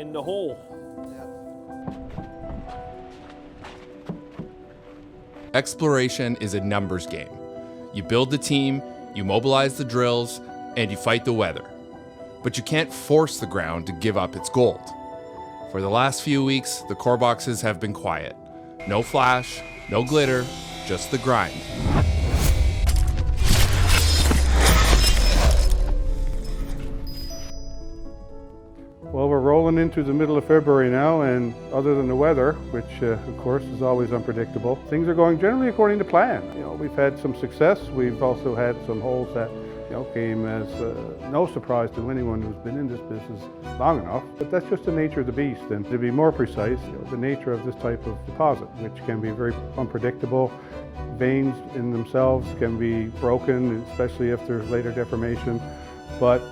in the hole. Exploration is a numbers game. You build the team, you mobilize the drills, and you fight the weather. But you can't force the ground to give up its gold. For the last few weeks, the core boxes have been quiet. No flash, no glitter, just the grind. Well, we're rolling into the middle of February now, and other than the weather, which of course is always unpredictable, things are going generally according to plan. We've had some success. We've also had some holes that came as no surprise to anyone who's been in this business long enough. But that's just the nature of the beast, and to be more precise, the nature of this type of deposit, which can be very unpredictable. Veins in themselves can be broken, especially if there's later deformation. But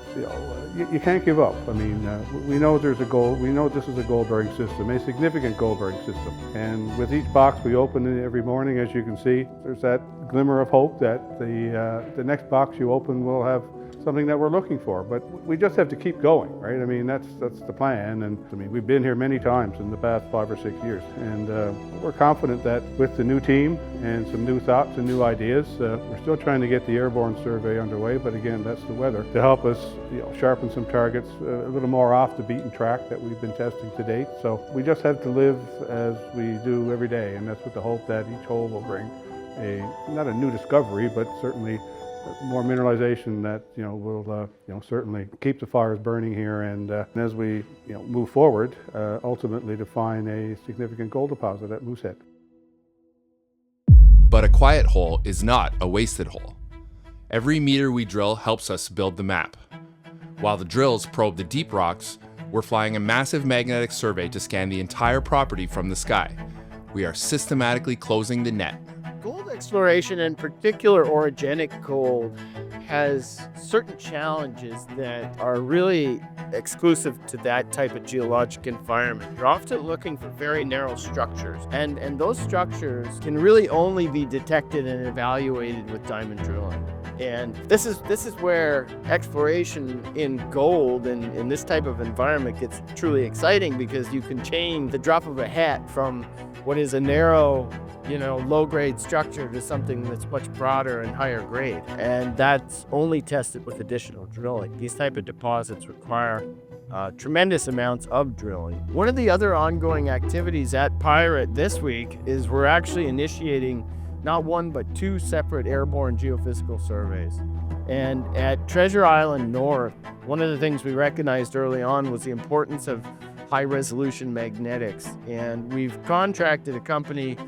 you can't give up. I mean, we know there's a gold. We know this is a gold-bearing system, a significant gold-bearing system. And with each box we open every morning, as you can see, there's that glimmer of hope that the next box you open will have something that we're looking for. But we just have to keep going, right? I mean, that's the plan. And I mean, we've been here many times in the past 5 or 6 years, and we're confident that with the new team and some new thoughts and new ideas, we're still trying to get the airborne survey underway. But again, that's the weather to help us, sharpen some targets a little more off the beaten track that we've been testing to date. So we just have to live as we do every day, and that's with the hope that each hole will bring not a new discovery, but certainly more mineralization that will certainly keep the fires burning here, and as we move forward, ultimately to find a significant gold deposit at Moosehead. But a quiet hole is not a wasted hole. Every meter we drill helps us build the map. While the drills probe the deep rocks, we're flying a massive magnetic survey to scan the entire property from the sky. We are systematically closing the net. Gold exploration, in particular orogenic gold, has certain challenges that are really exclusive to that type of geologic environment. You're often looking for very narrow structures, and those structures can really only be detected and evaluated with diamond drilling. And this is where exploration in gold and in this type of environment gets truly exciting, because you can change the drop of a hat from what is a narrow, low-grade structure to something that's much broader and higher grade. And that's only tested with additional drilling. These type of deposits require tremendous amounts of drilling. One of the other ongoing activities at Pirate this week is we're actually initiating not one, but 2 separate airborne geophysical surveys. And at Treasure Island North, one of the things we recognized early on was the importance of high-resolution magnetics. And we've contracted a company,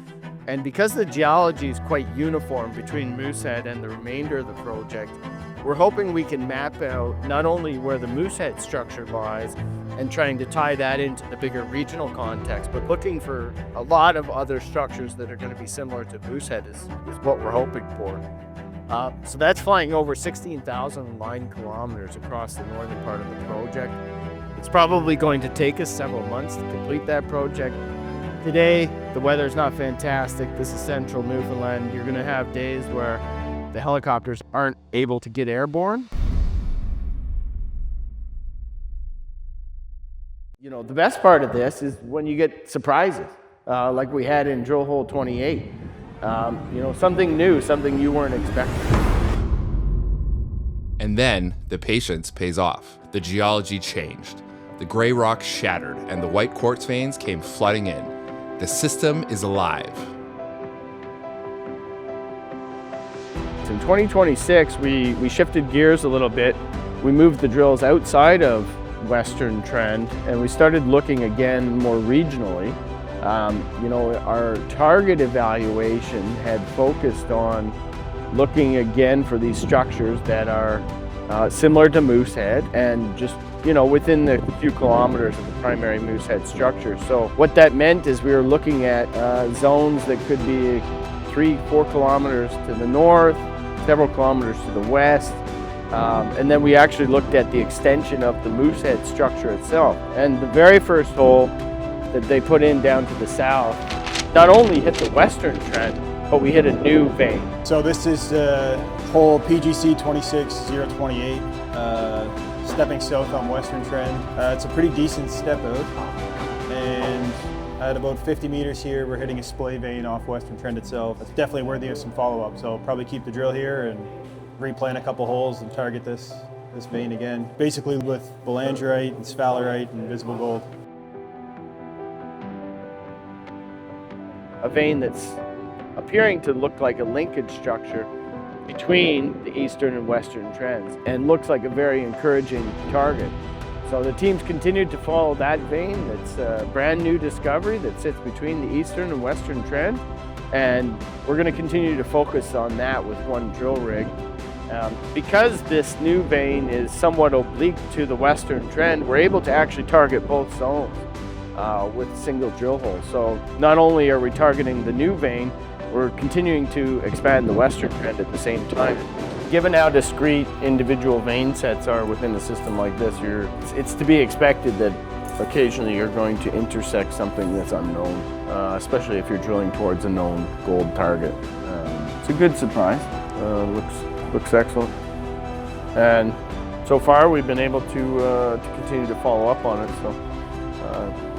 and because the geology is quite uniform between Moosehead and the remainder of the project, we're hoping we can map out not only where the Moosehead structure lies and trying to tie that into the bigger regional context, but looking for a lot of other structures that are going to be similar to Moosehead is what we're hoping for. So that's flying over 16,000 line kilometers across the northern part of the project. It's probably going to take us several months to complete that project. Today, the weather's not fantastic. This is central Newfoundland. You're going to have days where the helicopters aren't able to get airborne. The best part of this is when you get surprises, like we had in drill hole 28. Something new, something you weren't expecting. And then the patience pays off. The geology changed. The gray rock shattered and the white quartz veins came flooding in. The system is alive. In 2026, we shifted gears a little bit. We moved the drills outside of Western Trend, and we started looking again more regionally. Our target evaluation had focused on looking again for these structures that are similar to Moosehead and just within the few kilometers of the primary Moosehead structure. So what that meant is we were looking at zones that could be 3-4 kilometers to the north, several kilometers to the west, and then we actually looked at the extension of the Moosehead structure itself. And the very first hole that they put in down to the south not only hit the Western Trend, but we hit a new vein. So this is hole PGC 26028. stepping south on Western Trend. It's a pretty decent step out, and at about 50 meters here, we're hitting a splay vein off Western Trend itself. It's definitely worthy of some follow-up, so I'll probably keep the drill here and replan a couple holes and target this vein again, basically with belandrite and sphalerite and visible gold. A vein that's appearing to look like a linkage structure between the eastern and western trends, and looks like a very encouraging target. So the team's continued to follow that vein. It's a brand new discovery that sits between the eastern and western trend, and we're going to continue to focus on that with one drill rig. Because this new vein is somewhat oblique to the western trend, we're able to actually target both zones with single drill holes. So not only are we targeting the new vein, we're continuing to expand the western trend at the same time. Given how discrete individual vein sets are within a system like this, it's to be expected that occasionally you're going to intersect something that's unknown, especially if you're drilling towards a known gold target. It's a good surprise. Looks excellent. And so far we've been able to continue to follow up on it. So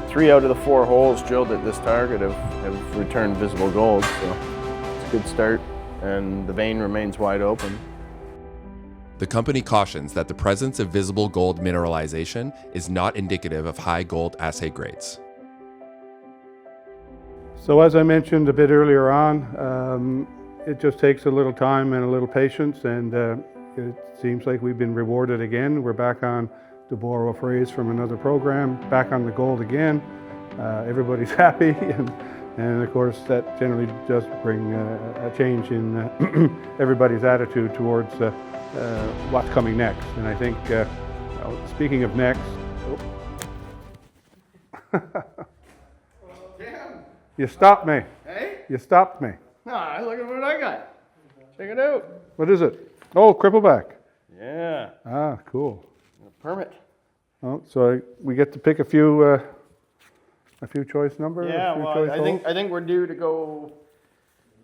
3 out of the 4 holes drilled at this target have returned visible gold. So it's a good start, and the vein remains wide open. The company cautions that the presence of visible gold mineralization is not indicative of high gold assay grades. So as I mentioned a bit earlier on, it just takes a little time and a little patience, and it seems like we've been rewarded again. We're back on, to borrow a phrase from another program, back on the gold again. Everybody's happy, and of course that generally does bring a change in everybody's attitude towards what's coming next. And I think, speaking of next, you stopped me. Hey? You stopped me. Ah, look at what I got. Check it out. What is it? Oh, crippleback. Yeah. Ah, cool. Permit. Oh, so we get to pick a few choice numbers. Yeah, well, I think we're due to go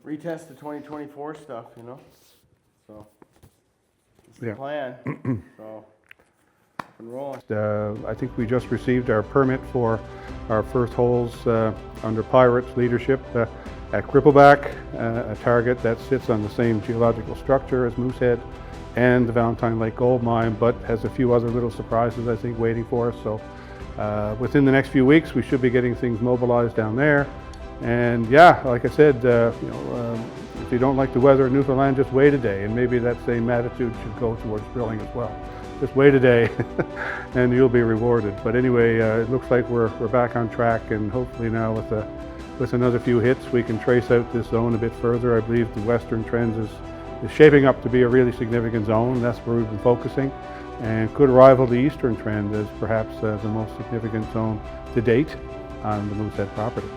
retest the 2024 stuff, you know. So that's the plan. So up and rolling. I think we just received our permit for our first holes under Pirate's leadership at Crippleback, a target that sits on the same geological structure as Moosehead and the Valentine Lake Gold Mine, but has a few other little surprises, I think, waiting for us. So within the next few weeks, we should be getting things mobilized down there. And yeah, like I said, if you don't like the weather in Newfoundland, just wait a day, and maybe that same attitude should go towards drilling as well. Just wait a day, and you'll be rewarded. But anyway, it looks like we're back on track, and hopefully now with another few hits, we can trace out this zone a bit further. I believe the western trends is shaping up to be a really significant zone. That's where we've been focusing, and could rival the eastern trend as perhaps the most significant zone to date on the Moosehead property.